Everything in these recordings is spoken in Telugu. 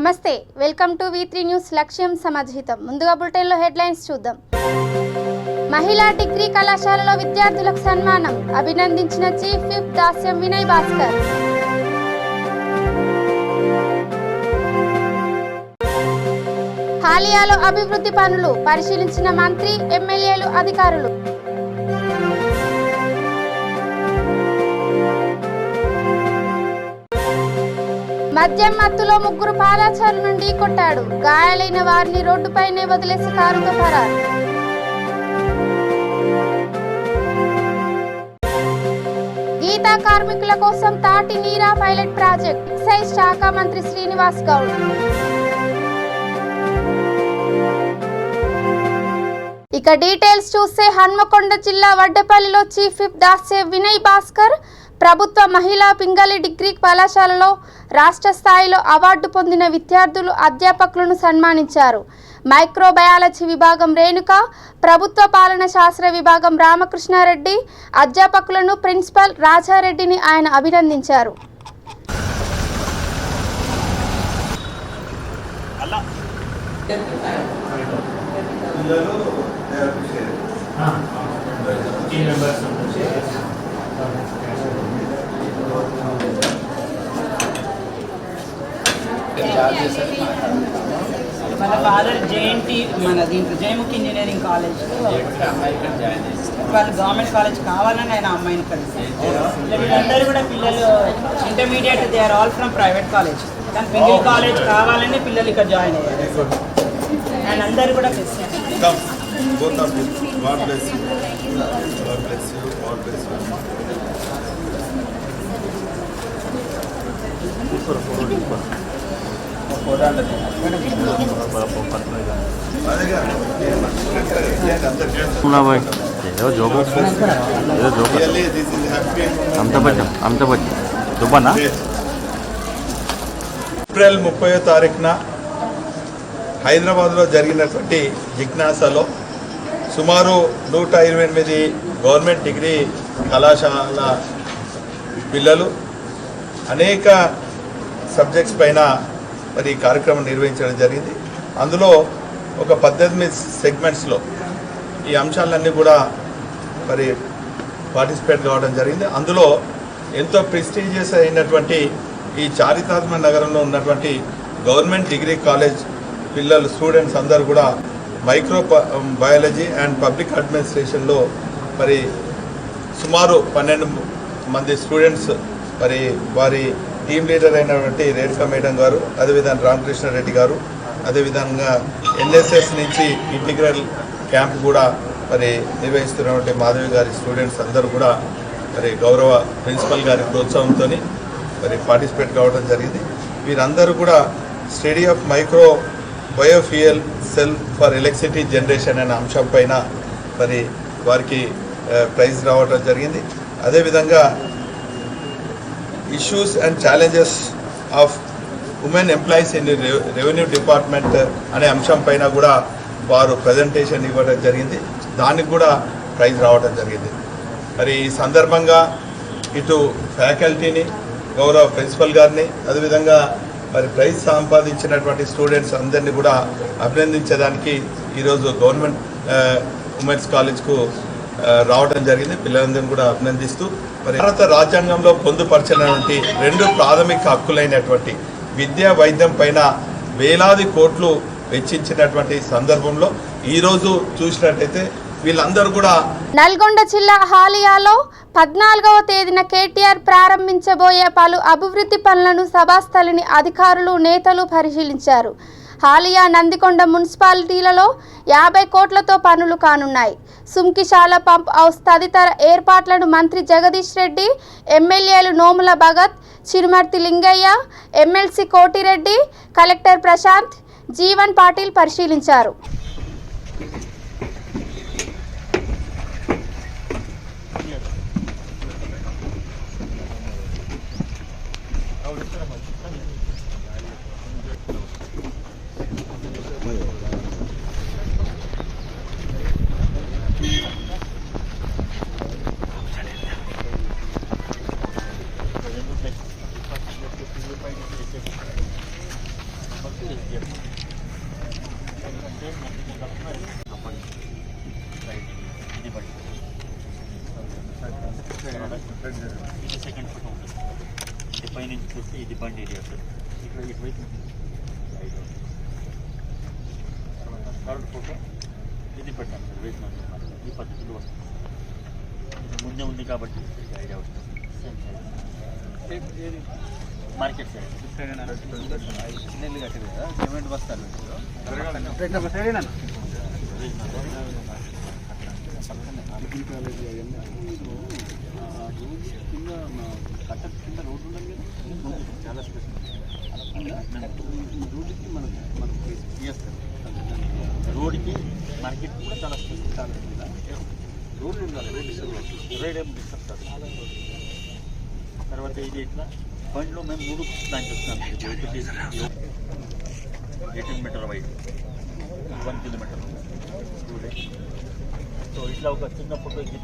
నమస్తే వెల్కమ్ టు V3 న్యూస్ లక్ష్యం సమాజహితం ముందుగా బులెటిన్ లో హెడ్లైన్స్ చూద్దాం మహిళా డిగ్రీ కళాశాలలో విద్యార్థులకు సన్మానం అభినందించిన చీఫ్ విప్ దాస్యం వినయ్ భాస్కర్ హాలియాలో అభివృద్ధి పనులు పరిశీలించిన మంత్రి ఎమ్మెల్యేలు అధికారులు మద్యం మత్తులో ముగ్గురు పాదాచారుల నుండి కొట్టాడు గాయాలైన వారిని రోడ్డుపైనే వదిలేసి కారుతో పరారు గీతా కార్మికుల కోసం తాటి నీరా పైలట్ ప్రాజెక్ట్ ఎక్సైజ్ శాఖ మంత్రి శ్రీనివాస్ గౌడ్ ఇక డీటెయిల్స్ చూస్తే హన్మకొండ జిల్లా వడ్డపల్లిలో చీఫ్ విప్ దాస్యం వినయ్ భాస్కర్ ప్రభుత్వ మహిళా పింగళి డిగ్రీ కళాశాలలో రాష్ట్ర స్థాయిలో అవార్డు పొందిన విద్యార్థులు అధ్యాపకులను సన్మానించారు మైక్రోబయాలజీ విభాగం రేణుక ప్రభుత్వ పాలన శాస్త్ర విభాగం రామకృష్ణారెడ్డి అధ్యాపకులను ప్రిన్సిపల్ రాజారెడ్డిని ఆయన అభినందించారు మన ఫాదర్ జేఎన్టీ మన దీంట్లో జయముఖి ఇంజనీరింగ్ కాలేజ్ వాళ్ళు గవర్నమెంట్ కాలేజ్ కావాలని ఆయన అమ్మాయిని కలిసారు వీళ్ళందరూ కూడా పిల్లలు intermediate they are all from private college కానీ పింగిల్ కాలేజ్ కావాలని పిల్లలు ఇక్కడ జాయిన్ అయ్యారు అండ్ అందరూ కూడా ఏప్రిల్ 30వ తారీఖున హైదరాబాద్లో జరిగినటువంటి జిజ్ఞాసలో సుమారు 128 గవర్నమెంట్ డిగ్రీ కళాశాల పిల్లలు అనేక సబ్జెక్ట్స్ పైన మరి ఈ కార్యక్రమం నిర్వహించడం జరిగింది. అందులో ఒక 18 సెగ్మెంట్స్లో ఈ అంశాలన్నీ కూడా మరి పార్టిసిపేట్ కావడం జరిగింది. అందులో ఎంతో ప్రెస్టీజియస్ అయినటువంటి ఈ చారిత్రాత్మక నగరంలో ఉన్నటువంటి గవర్నమెంట్ డిగ్రీ కాలేజ్ పిల్లలు స్టూడెంట్స్ అందరూ కూడా మైక్రో బయాలజీ అండ్ పబ్లిక్ అడ్మినిస్ట్రేషన్లో మరి సుమారు 12 మంది స్టూడెంట్స్ మరి వారి టీమ్ లీడర్ అయినటువంటి రేణుకా మేడం గారు, అదేవిధంగా రామకృష్ణారెడ్డి గారు, అదేవిధంగా ఎన్ఎస్ఎస్ నుంచి ఇంటిగ్రల్ క్యాంప్ కూడా మరి నిర్వహిస్తున్నటువంటి మాధవి గారి స్టూడెంట్స్ అందరూ కూడా మరి గౌరవ ప్రిన్సిపల్ గారి ప్రోత్సాహంతో మరి పార్టిసిపేట్ కావడం జరిగింది. వీరందరూ కూడా study of micro biofuel cell for electricity generation అనే అంశం పైన మరి వారికి ప్రైజ్ రావడం జరిగింది. అదేవిధంగా issues and challenges of women employees in revenue department అనే అంశం పైన కూడా వారు ప్రజెంటేషన్ ఇవ్వడం జరిగింది. దానికి కూడా ప్రైజ్ రావడం జరిగింది. మరి ఈ సందర్భంగా ఇటు ఫ్యాకల్టీని, గౌరవ ప్రిన్సిపల్ గారిని, అదేవిధంగా మరి ప్రైజ్ సంపాదించినటువంటి స్టూడెంట్స్ అందరినీ కూడా అభినందించడానికి ఈరోజు గవర్నమెంట్ ఉమెన్స్ కాలేజ్కు రావడం జరిగింది. పిల్లలందరినీ కూడా అభినందిస్తూ మరి భారత రాజ్యాంగంలో పొందుపరిచినటువంటి 2 ప్రాథమిక హక్కులైనటువంటి విద్యా వైద్యం పైన వేలాది కోట్లు వెచ్చించినటువంటి సందర్భంలో ఈరోజు చూసినట్టయితే వీళ్ళందరూ కూడా నల్గొండ జిల్లా హాలియాలో 14వ తేదీన కేటీఆర్ ప్రారంభించబోయే పలు అభివృద్ధి పనులను సభాస్థలిని అధికారులు, నేతలు పరిశీలించారు. హాలియా, నందికొండ మున్సిపాలిటీలలో 50 కోట్లతో పనులు కానున్నాయి. సుంకిశాల పంప్ హౌస్ తదితర ఏర్పాట్లను మంత్రి జగదీష్ రెడ్డి, ఎమ్మెల్యేలు నోముల భగత్, చిరుమర్తి లింగయ్య, ఎమ్మెల్సీ కోటిరెడ్డి, కలెక్టర్ ప్రశాంత్, జీవన్ పాటిల్ పరిశీలించారు. ఇది సెకండ్ ఫోటో ఉంటుంది. ఇది పైనుంచి చూస్తే ఇది బండి ఏరియా సార్. ఇక్కడ ఇటువైపు థర్డ్ ఫోటో ఇది పెట్టాను సార్. వేసినాను ఈ పద్ధతిలో వస్తుంది. ఇది ముందే ఉంది కాబట్టి ఐడియా వస్తుంది. మార్కెట్ సైడ్ నీళ్ళు కట్టింది కదా సిమెంట్ బస్తాలు కింద రోడ్డు ఉండాలి చాలా స్పెషల్ రోడ్డుకి మనకు రోడ్కి మార్కెట్ కూడా చాలా స్పెషల్. చాలా రోడ్లు ఉండాలి రోడ్ ఏం డిస్టర్బ్ కాదు. తర్వాత ఇది ఇట్లా బండిలో మేము 3 ప్లాన్ చేస్తున్నాం. ఒకటి 18 మీటర్ వైడ్ 1 కిలోమీటర్. సో ఇట్లా ఒక చిన్న ఫోటో ఇది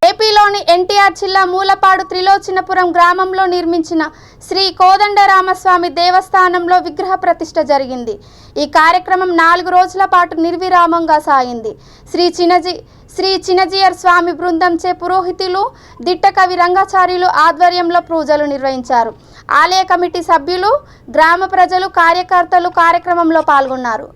ఏపీలోని ఎన్టీఆర్ జిల్లా మూలపాడు త్రిలోచనపురం గ్రామంలో నిర్మించిన శ్రీ కోదండరామస్వామి దేవస్థానంలో విగ్రహ ప్రతిష్ఠ జరిగింది. ఈ కార్యక్రమం 4 రోజుల పాటు నిర్విరామంగా సాగింది. శ్రీ చిన్నజీయర్ స్వామి బృందంచే పురోహితులు దిట్టకవి రంగాచార్యులు ఆధ్వర్యంలో పూజలు నిర్వహించారు. ఆలయ కమిటీ సభ్యులు, గ్రామ ప్రజలు, కార్యకర్తలు కార్యక్రమంలో పాల్గొన్నారు.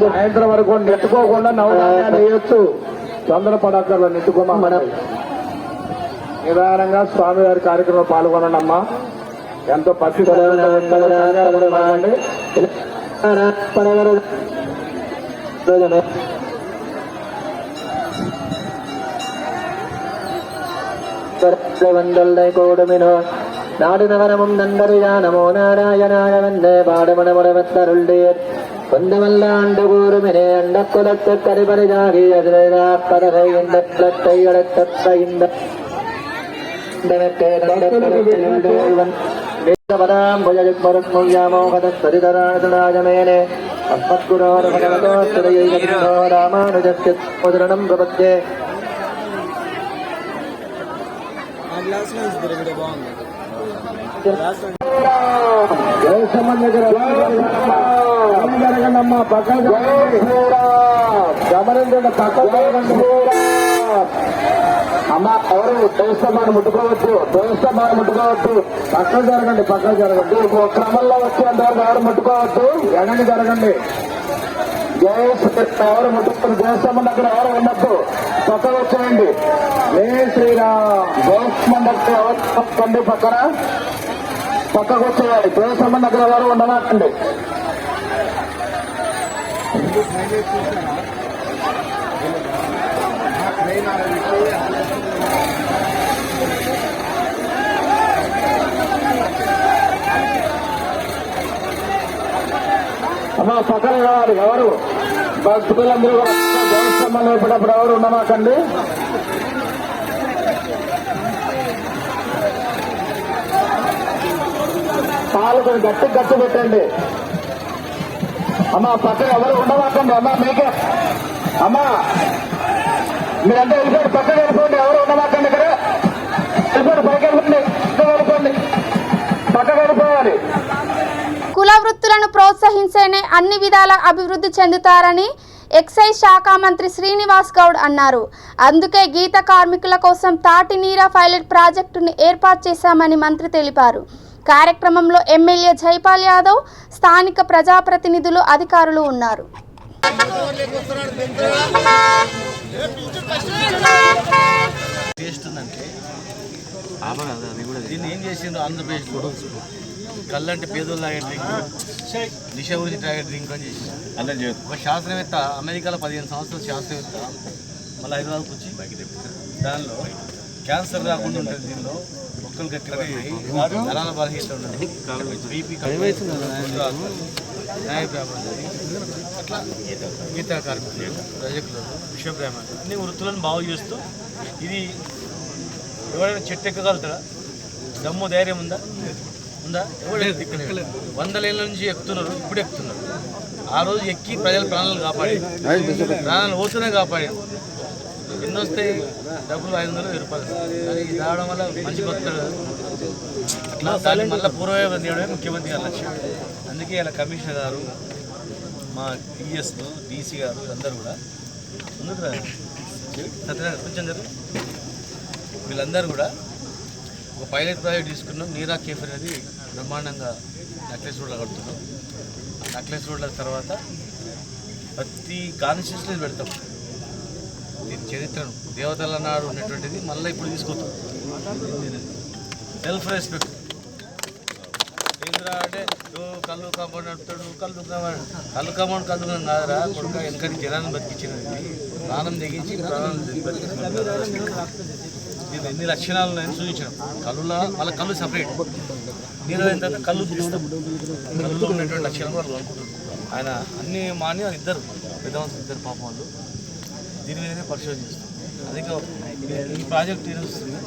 సాయంత్రం వరకు నెట్టుకోకుండా నవధాన్యాలు వేయొచ్చు. తొందరపడక్కర్లో నెట్టుకోమా. మనం నిదానంగా స్వామి వారి కార్యక్రమంలో పాల్గొనండి అమ్మా. ఎంతో పసిడి கூடுமினோ நாடு நகரமும் நந்தரியா நமோ நாராயணாய வந்தே பாடமணமுடவத்தருள்டீர் கொந்தமல்லாண்டு கூறுமினே அண்ட குலத்து கரிபரிதாகி அதிரப்பதகை இந்த குலத்தை அடத்த இந்த வேதபதாம் புஜயுக்மருத்முய்யாமோகதரிதராஜராஜமேனே அஸ்மத்குரோர் பகவதோ ஸ்ரீயோ ராமானுஜஸ்ய உதரணம் பிரபத்யே. జరగండి అమ్మా. పక్కన గమనించండి. పక్కన జరగండి అమ్మా. ఎవరు దేవస్థానాన్ని ముట్టుకోవచ్చు. పక్కన జరగండి. క్రమంలో వచ్చేంతవరకు ఎవరు ముట్టుకోవచ్చు. వెనక్కి జరగండి. ఎవరు ముట్టుకోరు. దేవస్థానం దగ్గర ఎవరు ఉండద్దు. పక్కన వచ్చేయండి. ఏ శ్రీరామ్. దేవస్థానం దగ్గర ఎవరు పక్కండి. పక్కకు వచ్చేయాలి. దేవస్థానం దగ్గర ఎవరు ఉండమాకండి. అమ్మా పక్కన కావాలి. ఎవరు భక్తులందరూ కూడా దేవస్థానం లేపేటప్పుడు ఎవరు ఉండమాకండి. పాలు కొంచెం గట్టి పెట్టండి అమ్మా. పక్కన ఎవరు ఉండమాకండి అమ్మా. మీకే అమ్మా మీరంతా వెళ్ళిపోండి. పక్కన వెళ్ళిపోండి. ఎవరు ఉండమాకండి. ఇక్కడ వెళ్ళిపోండి. పైకి వెళ్ళిపోండి. పక్కన వెళ్ళిపోవాలి. కుల వృత్తులను ప్రోత్సహించేనే అన్ని విధాల అభివృద్ధి చెందుతారని ఎక్సైజ్ శాఖ మంత్రి శ్రీనివాస్ గౌడ్ అన్నారు. అందుకే గీత కార్మికుల కోసం తాటి నీరా పైలట్ ప్రాజెక్టును ఏర్పాటు చేశామని మంత్రి తెలిపారు. కార్యక్రమంలో ఎమ్మెల్యే జైపాల్ యాదవ్, స్థానిక ప్రజాప్రతినిధులు, అధికారులు ఉన్నారు. దీన్ని ఏం చేసిండ్రు ఆంధ్రప్రదేశ్ కళ్ళంటే పేదోళ్ళు తాగే డ్రింక్, నిషా గురించి తాగే డ్రింక్ అని చేసి ఒక శాస్త్రవేత్త అమెరికాలో 15 సంవత్సరాల శాస్త్రవేత్త మళ్ళీ హైదరాబాద్కి వచ్చి దానిలో క్యాన్సర్ రాకుండా ఉంటుంది. దీనిలో మొక్కలు గట్టి జనాల బలహీనత ఉండదు. బీపీ న్యాయ బ్రాహ్మణులు అట్లా గీతా కార్మికులు, రజకులు, విశ్వ బ్రాహ్మణులు అన్ని వృత్తులను బాగు చేస్తూ ఇది ఎవరైనా చెట్టు ఎక్కగలుగుతారా? దమ్ము ధైర్యం ఉందా? ఎవరు ఎక్కలేదు. 100 ఏళ్ళ నుంచి ఎక్కుతున్నారు, ఇప్పుడు ఎక్కుతున్నారు. ఆ రోజు ఎక్కి ప్రజల ప్రాణాలు కాపాడి, ప్రాణాలు పోతూనే కాపాడారు. ఎన్ని వస్తాయి డబ్బులు? 500, 1000 రూపాయలు. కానీ ఇది రావడం వల్ల మంచి కొత్తడు అట్లా దాన్ని మళ్ళీ పూర్వవైపు తీయడమే ముఖ్యమంత్రి గారి లక్ష్యం. అందుకే ఇలా కమిషనర్ గారు, మా టీఎస్లు, డీసీ గారు అందరూ కూడా ముందుకు సత్యనారాయణ కొంచెం జరుగు, వీళ్ళందరూ కూడా ఒక పైలట్ ప్రాజెక్ట్ తీసుకున్నాం. నీరా కేఫ్ అనేది బ్రహ్మాండంగా నక్లెస్ రోడ్లో కడుతున్నాం. నక్లెస్ రోడ్ల తర్వాత ప్రతి కాన్స్టిట్యూన్సీలో పెడతాం. దీని చరిత్రను దేవతల నాడు ఉన్నటువంటిది మళ్ళీ ఇప్పుడు తీసుకొస్తాం. సెల్ఫ్ రెస్పెక్ట్ ఏంద్రా అంటే కళ్ళు కాంపౌండ్ నడుపుతాడు, కళ్ళు కాంపౌండ్ కలుగున్నాం కాదురా కొడుక. ఎందుకంటే జనాన్ని బతికించినది, ప్రాణం తెగించి ప్రాణాలను బతికించిన దీని ఎన్ని లక్షణాలు నేను సూచించాను. కళ్ళులో వాళ్ళ కళ్ళు సపరేట్, నీరు అయిన తర్వాత కళ్ళు తీస్తాం. కళ్ళులో ఉన్నటువంటి లక్షణాలు వాళ్ళు అనుకుంటున్నారు. ఆయన అన్ని మాని ఇద్దరు పెద్దవంతులు, ఇద్దరు పాపం వాళ్ళు దీని మీదనే పరిశోధన చేస్తాం. అదే ఈ ప్రాజెక్ట్ వస్తుంది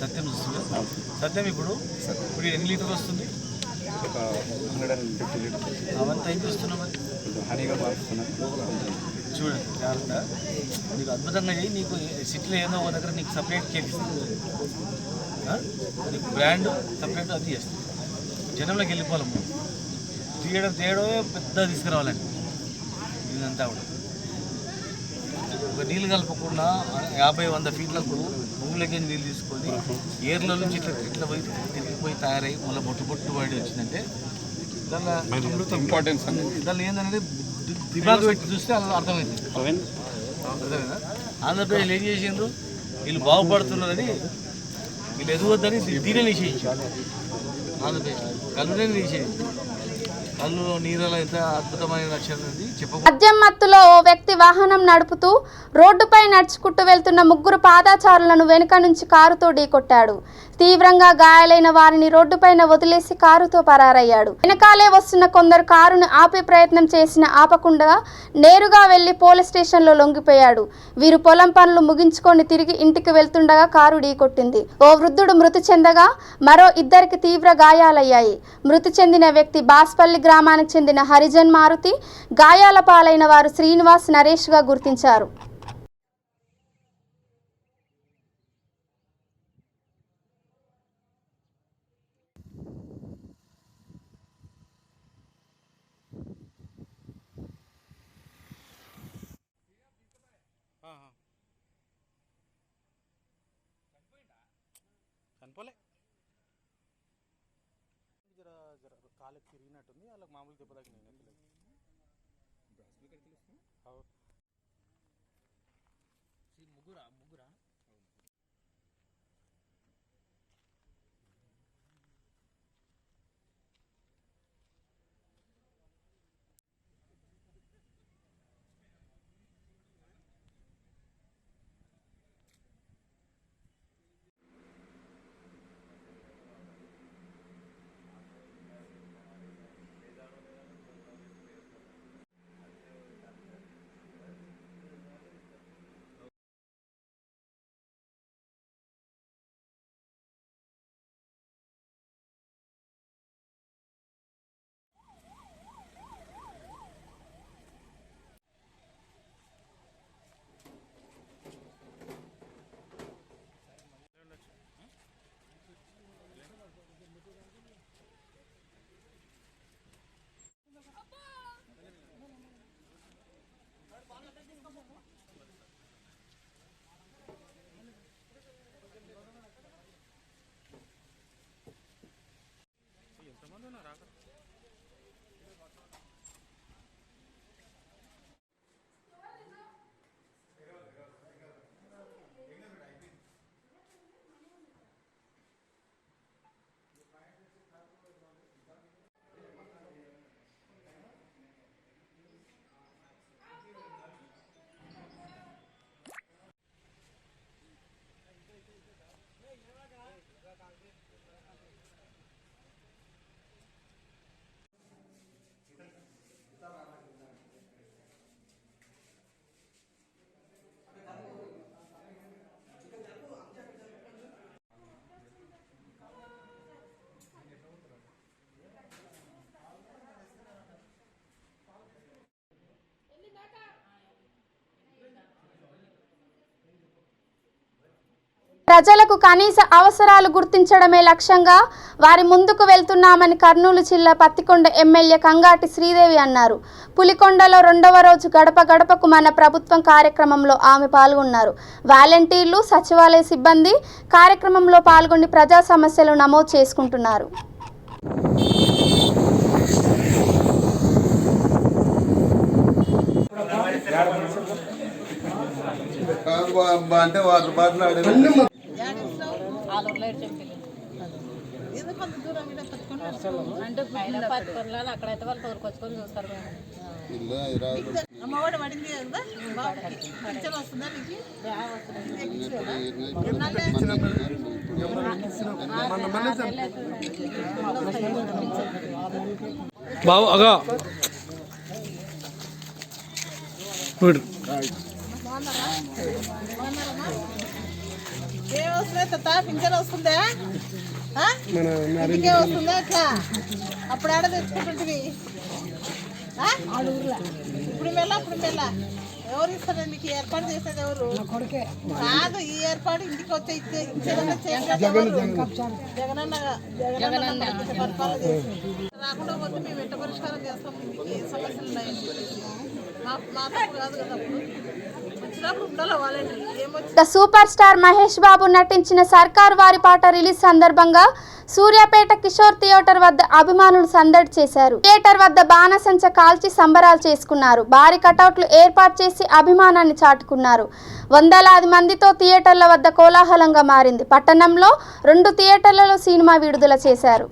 సత్యం చూస్తుంది. సత్యం ఇప్పుడు ఎన్ని లీటర్లు వస్తుంది? 150 లీటర్స్. అవంతా ఏం చేస్తున్నాం మరి? హనీగా మారుస్తున్నాం. చూడండి జాగ్రత్త, నీకు అద్భుతంగా చేయి. నీకు సిటీలో ఏదో ఒక దగ్గర నీకు సపరేట్ కేక్ ఇస్తుంది, నీకు బ్రాండ్ సపరేట్ అది చేస్తుంది. జనంలోకి వెళ్ళిపోవాలి. తేయడమే పెద్ద తీసుకురావాలండి. ఇదంతా కూడా ఒక నీళ్ళు కలపకుండా 50-100 ఫీట్లకు భూమిలోకి నీళ్ళు తీసుకొని ఏర్ల నుంచి ఇట్లా పోయి తిరిగిపోయి తయారై మళ్ళీ బొట్టు పడి వచ్చిందంటే దానిలో ఇంపార్టెన్స్ దానిలో ఏంటంటే దిమాగ్ పెట్టి చూస్తే అలా అర్థమవుతుంది. అర్థమైనా? ఆంధ్రప్రదేశ్లో ఏం చేసిండ్రు? వీళ్ళు బాగుపడుతున్నారని, వీళ్ళు ఎదుగుద్దని దీనే నిషేధించారు. ఆంధ్రప్రదేశ్ కళ్ళునే నిషేధించారు. కళ్ళు నీళ్ళలో ఎంత అద్భుతమైన లక్షణం ఉంది చెప్పబోతుంది. మద్యం మత్తులో ఓ వ్యక్తి వాహనం నడుపుతూ రోడ్డుపై నడుచుకుంటూ వెళ్తున్న 3 పాదాచారులను వెనుక నుంచి కారుతో ఢీకొట్టాడు. తీవ్రంగా గాయాలైన వారిని రోడ్డుపైన వదిలేసి కారుతో పరారయ్యాడు. వెనకాలే వస్తున్న కొందరు కారును ఆపే ప్రయత్నం చేసిన ఆపకుండా నేరుగా వెళ్లి పోలీస్ స్టేషన్లో లొంగిపోయాడు. వీరు పొలం పనులు ముగించుకొని తిరిగి ఇంటికి వెళ్తుండగా కారు ఢీకొట్టింది. ఓ వృద్ధుడు మృతి చెందగా మరో 2కి తీవ్ర గాయాలయ్యాయి. మృతి చెందిన వ్యక్తి బాస్పల్లి గ్రామానికి చెందిన హరిజన్ మారుతి, గాయాల పాలైన వారు శ్రీనివాస్, నరేష్గా గుర్తించారు. చనిపోలే, కాళ్ళకి తిరిగినట్టుంది. వాళ్ళకి మామూలు దెబ్బ తగ్గినాయి. ముగ్గురా ప్రజలకు కనీస అవసరాలు గుర్తించడమే లక్ష్యంగా వారి ముందుకు వెళ్తున్నామని కర్నూలు జిల్లా పత్తికొండ ఎమ్మెల్యే కంగాటి శ్రీదేవి అన్నారు. పులికొండలో 2వ రోజు గడప గడపకు మన ప్రభుత్వం కార్యక్రమంలో ఆమె పాల్గొన్నారు. వాలంటీర్లు, సచివాలయ సిబ్బంది కార్యక్రమంలో పాల్గొని ప్రజా సమస్యలు నమోదు చేసుకుంటున్నారు. అంటే వాళ్ళు మాట్లాడారు అక్కడైతే వాళ్ళు తోలుకొచ్చుకొని చూస్తారు. అమ్మఒడి పడింది కదా, పింఛన్ వస్తుందా నీకు? బాబు అగా ఏం వస్తుందా తాత? పింఛన్ వస్తుందా? ఇంటికే వస్తుందా? అట్లా అప్పుడు ఆడ తెచ్చుకుంటుంటివి. ఇప్పుడు మెల్ల ఎవరు ఇస్తారు నీకు? ఏర్పాటు చేసేది ఎవరు? కాదు, ఈ ఏర్పాటు ఇంటికి వచ్చే ఇచ్చేదన్నా చేసేది జగనన్న పరిపాలన చేసి రాకుండా పోతే మేము ఎట్ట పరిష్కారం చేస్తాం? ఇంటికి సమస్యలు ఉన్నాయని చెప్పేసి మా తప్పు కాదు కదా. అప్పుడు వచ్చినప్పుడు ఉండాలి వాళ్ళని. ఏమొచ్చి సూపర్ స్టార్ మహేష్ బాబు నటించిన సర్కార్ వారి పాట రిలీజ్ సందర్భంగా సూర్యాపేట కిషోర్ థియేటర్ వద్ద అభిమానులు సందడి చేశారు. థియేటర్ వద్ద బాణసంచ కాల్చి సంబరాలు చేసుకున్నారు. భారీ కటౌట్లు ఏర్పాటు చేసి అభిమానాన్ని చాటుకున్నారు. వందలాది మందితో థియేటర్ల వద్ద కోలాహలంగా మారింది. పట్టణంలో 2 థియేటర్లలో సినిమా విడుదల చేశారు.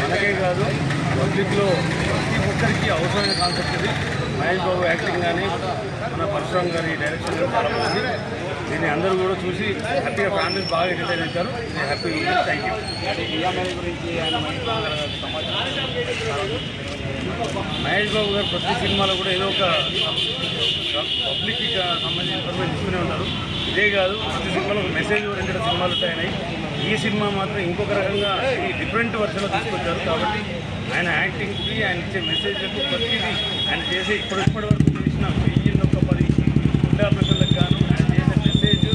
మనకే కాదు, పబ్లిక్లో ప్రతి ఒక్కరికి అవసరమైన కాన్సెప్ట్ ఇది. మహేష్ బాబు యాక్టింగ్ కానీ, మన పరశురామ్ గారి డైరెక్షన్ చాలా బాగుంది. దీన్ని అందరూ కూడా చూసి హ్యాపీగా ఫ్యామిలీస్ బాగా ఎంటర్టైన్ అవుతారు. నేను హ్యాపీగా ఉంది. Thank you. మహేష్ బాబు గారు ప్రతి సినిమాలో కూడా ఏదో ఒక పబ్లిక్కి సంబంధించిన ఇన్ఫర్మేషన్ ఇస్తూనే ఉంటారు. ఇదే కాదు, ప్రతి సినిమాలో ఒక మెసేజ్ ఓరియంటెడ్ సినిమాలు ఉంటాయి. ఈ సినిమా మాత్రం ఇంకొక రకంగా ఈ డిఫరెంట్ వర్షన్లో తీసుకొచ్చారు. కాబట్టి ఆయన యాక్టింగ్కి, ఆయన ఇచ్చే మెసేజ్లకు ప్రతిదీ ఆయన చేసే ఇప్పటి వరకు చేసిన 1010 గుండా ప్రజలకు గాను ఆయన చేసే మెసేజ్,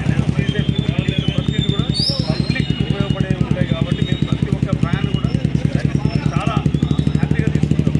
ఆయన చేసే ప్రతిదీ కూడా పబ్లిక్ ఉపయోగపడే ఉంటాయి. కాబట్టి మేము ప్రతి ఒక్క ఫ్యాన్ కూడా దాన్ని చాలా హ్యాపీగా తీసుకుంటాం.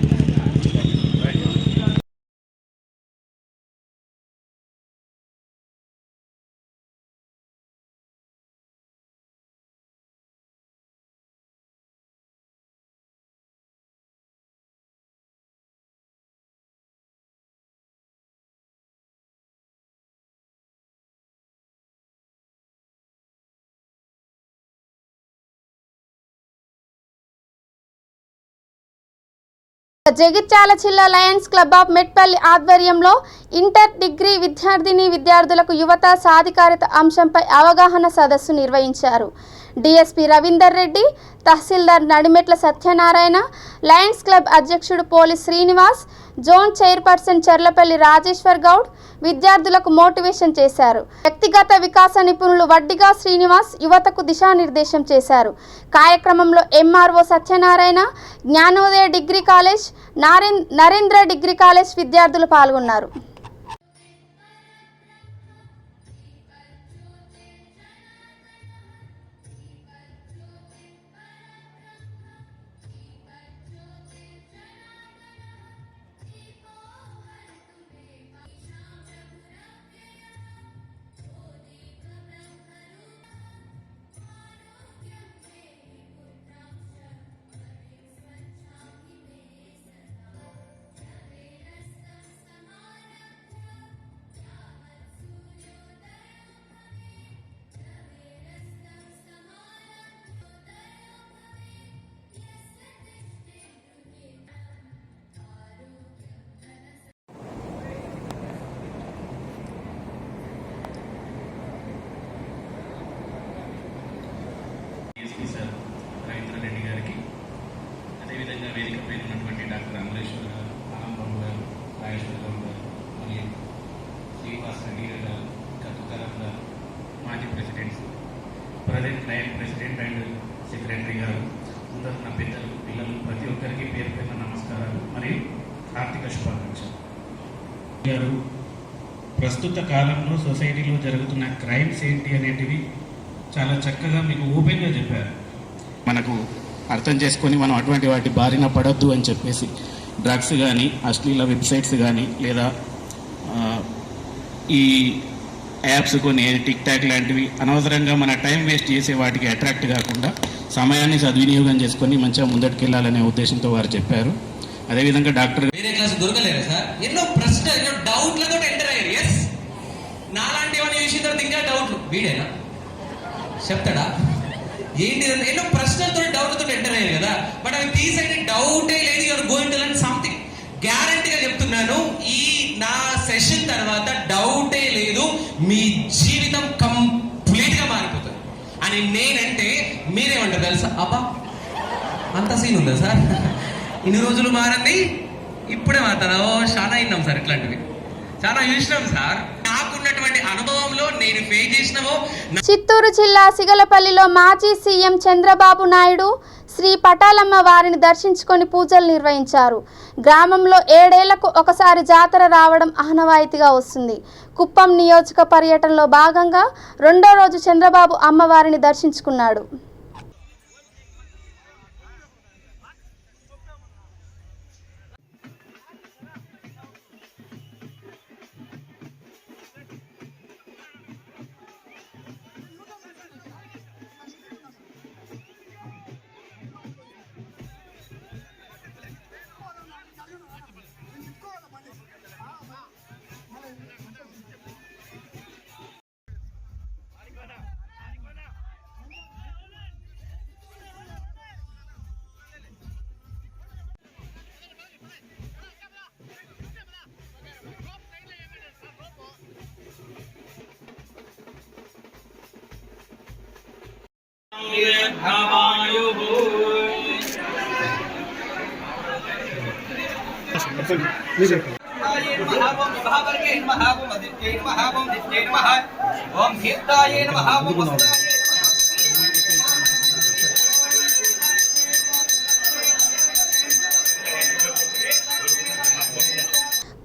జగిత్యాల జిల్లా లయన్స్ క్లబ్ ఆఫ్ మెట్పల్లి ఆధ్వర్యంలో ఇంటర్ డిగ్రీ విద్యార్థులకు యువత సాధికారత అంశంపై అవగాహన సదస్సు నిర్వహించారు. డిఎస్పీ రవీందర్ రెడ్డి, తహసీల్దార్ నడిమెట్ల సత్యనారాయణ, లయన్స్ క్లబ్ అధ్యక్షుడు police Srinivas, zone chairperson Cherlapalli Rajeshwar Goud విద్యార్థులకు మోటివేషన్ చేశారు. వ్యక్తిగత వికాస నిపుణులు వడ్డిగా శ్రీనివాస్ యువతకు దిశానిర్దేశం చేశారు. కార్యక్రమంలో MRO Satyanarayana, Gnanodaya degree college, Narendra degree college విద్యార్థులు పాల్గొన్నారు. Present nine president and secretary గారు, ఉన్న పెద్దలు, పిల్లలు ప్రతి ఒక్కరికి పేరు పేరున నమస్కారాలు మరియు ఆర్థిక శుభాకాంక్షలు. గారు ప్రస్తుత కాలంలో సొసైటీలో జరుగుతున్న క్రైమ్స్ ఏంటి అనేటివి చాలా చక్కగా మీకు ఓపెన్గా చెప్పారు. మనకు అర్థం చేసుకొని మనం అటువంటి వాటి బారిన పడొద్దు అని చెప్పేసి డ్రగ్స్ కానీ, అశ్లీల వెబ్సైట్స్ కానీ, లేదా ఈ యాప్స్ కొన్ని టిక్ టాక్ లాంటివి అనవసరంగా మన టైం వేస్ట్ చేసే వాటికి అట్రాక్ట్ కాకుండా సమయాన్ని సద్వినియోగం చేసుకొని మంచిగా ముందటికెళ్ళాలనే ఉద్దేశంతో వారు చెప్పారు. అదేవిధంగా డాక్టర్ వేరే క్లాస్ దొరకలేరు సార్, ఎన్నో ప్రశ్న ఎన్నో డౌట్లతో ఎంటర్ అయ్యారు. ఎస్, నాలాంటి వాడిని చూసిన తర్వాత ఇంకా డౌట్లు, వీడేనా చెప్తాడా ఏంటి, ఎన్నో ప్రశ్నలతో డౌట్లతో ఎంటర్ అయ్యారు కదా. బట్ అవి తీసేది డౌటే లేదు. You're going to learn something. గ్యారంటీగా చెప్తున్నాను, ఈ నా సెషన్ తర్వాత డౌటే లేదు, మీ జీవితం కంప్లీట్ గా మారిపోతుంది అని నేనంటే మీరేమంటారు తెలుసా? అబ్బా అంత సీన్ ఉందా సార్, ఇన్ని రోజులు మారండి ఇప్పుడే మారుతాను. చాలా అయినాం సార్, ఇట్లాంటివి చాలా చూసినాం సార్. నాకున్నటువంటి అనుభవంలో నేను ఫేస్ చేసినామో. చిత్తూరు జిల్లా సిగలపల్లిలో మాజీ సీఎం చంద్రబాబు నాయుడు శ్రీ పటాలమ్మ వారిని దర్శించుకొని పూజలు నిర్వహించారు. గ్రామంలో 7 ఏళ్లకు ఒకసారి జాతర రావడం ఆనవాయితీగా వస్తుంది. కుప్పం నియోజక పర్యటనలో భాగంగా 2వ రోజు చంద్రబాబు అమ్మవారిని దర్శించుకున్నాడు.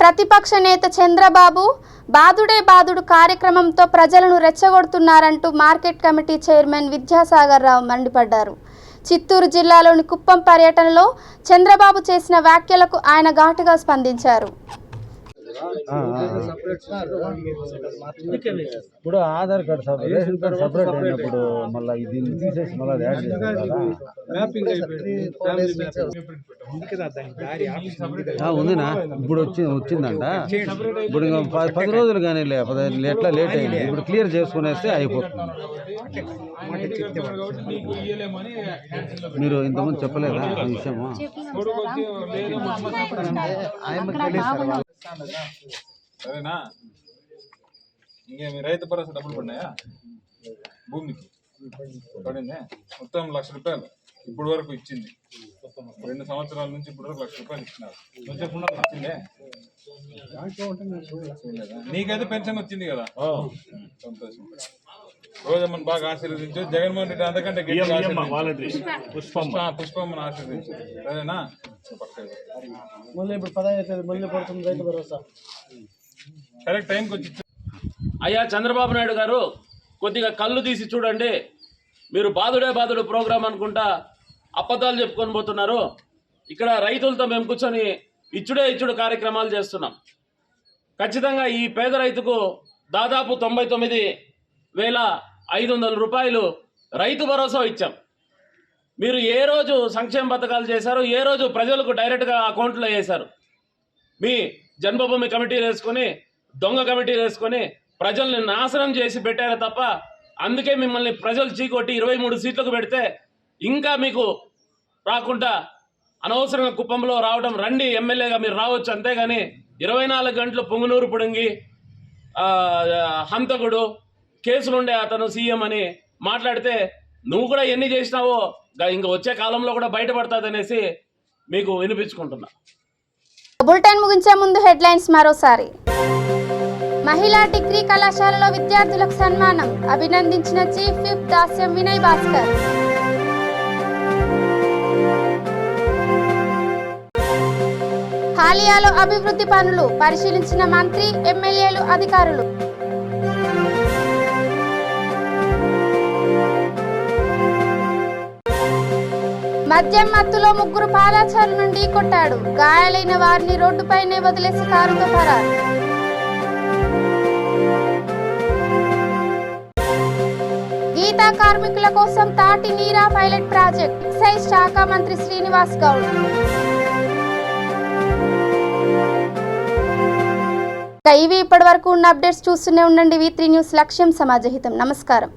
ప్రతిపక్ష నేత చంద్రబాబు బాదుడే బాదుడు కార్యక్రమంతో ప్రజలను రెచ్చగొడుతున్నారంటూ market committee chairman Vidyasagar Rao మండిపడ్డారు. చిత్తూరు జిల్లాలోని కుప్పం పర్యటనలో చంద్రబాబు చేసిన వ్యాఖ్యలకు ఆయన ఘాటుగా స్పందించారు. ఇప్పుడు Aadhaar card separate, ration card separate అయినప్పుడు మళ్ళీ దీన్ని తీసేసి మళ్ళీ యాడ్ ఉందినా? ఇప్పుడు వచ్చిందంట. ఇప్పుడు 10 రోజులు కానీ ఎట్లా లేట్ అయింది. ఇప్పుడు క్లియర్ చేసుకునేస్తే అయిపోతుంది. మీరు ఇంతకుముందు చెప్పలేదా ఆ విషయము? సరేనా? ఇంకేమి రైతు భరోసా డబ్బులు పడినాయా? భూమికి పడిందే మొత్తం 1,00,000 రూపాయలు ఇప్పుడు వరకు ఇచ్చింది. 2 సంవత్సరాల నుంచి ఇప్పుడు వరకు 1,00,000 రూపాయలు ఇచ్చినారు. చెప్పకుండా వచ్చిందే. నీకైతే పెన్షన్ వచ్చింది కదా, సంతోషం. రోజమ్మని బాగా ఆశీర్వదించు. జగన్మోహన్ రెడ్డి అంతకంటే పుష్పమ్మని ఆశీర్వదించు. సరేనా? కరెక్ట్ టైంకి వచ్చి. అయ్యా చంద్రబాబు నాయుడు గారు, కొద్దిగా కళ్ళు తీసి చూడండి. మీరు బాదుడే బాదుడు ప్రోగ్రాం అనుకుంటా అబద్ధాలు చెప్పుకొని పోతున్నారు. ఇక్కడ రైతులతో మేము కూర్చొని ఇచ్చుడు కార్యక్రమాలు చేస్తున్నాం. ఖచ్చితంగా ఈ పేద రైతుకు దాదాపు 99,500 రూపాయలు రైతు భరోసా ఇచ్చాం. మీరు ఏ రోజు సంక్షేమ పథకాలు చేశారు? ఏ రోజు ప్రజలకు డైరెక్ట్గా అకౌంట్లో వేశారు? మీ జన్మభూమి కమిటీలు వేసుకొని, దొంగ కమిటీలు వేసుకొని ప్రజల్ని నాశనం చేసి పెట్టారు తప్ప. అందుకే మిమ్మల్ని ప్రజలు చీకొట్టి 23 సీట్లకు పెడితే ఇంకా మీకు రాకుండా అనవసరంగా కుప్పంలో రావడం. రండి, ఎమ్మెల్యేగా మీరు రావచ్చు, అంతేగాని 24 గంటలు పొంగునూరు పుడింగి హంతకుడు కేసులుండే అతను సీఎం అని మాట్లాడితే నువ్వు కూడా ఎన్ని చేసినావో ఇంకా వచ్చే కాలంలో కూడా బయటపడతాదనేసి మీకు వినిపించుకుంటున్నా. బులెటిన్ ముగించే ముందు హెడ్లైన్స్ మరోసారి. మహిళా డిగ్రీ కళాశాలలో విద్యార్థులకు సన్మానం. అభినందించిన చీఫ్ విప్ దాస్యం వినయ్ భాస్కర్. హాలియాలో అభివృద్ధి పనులు పరిశీలించిన మంత్రి, ఎమ్మెల్యేలు, అధికారులు. మద్యం మత్తులో 3 పాదచారుల నుండి కొట్టాడు. గాయాలైన వారిని రోడ్డుపైనే వదిలేసి కారుతో పరారు. గీతా కార్మికుల కోసం తాటి నీరా పైలట్ ప్రాజెక్ట్. ఎక్సైజ్ శాఖ మంత్రి శ్రీనివాస్ గౌడ్. ఇవి ఇప్పటి వరకు ఉన్న అప్డేట్స్ చూస్తూనే ఉండండి. V3 న్యూస్, లక్ష్యం సమాజహితం. నమస్కారం.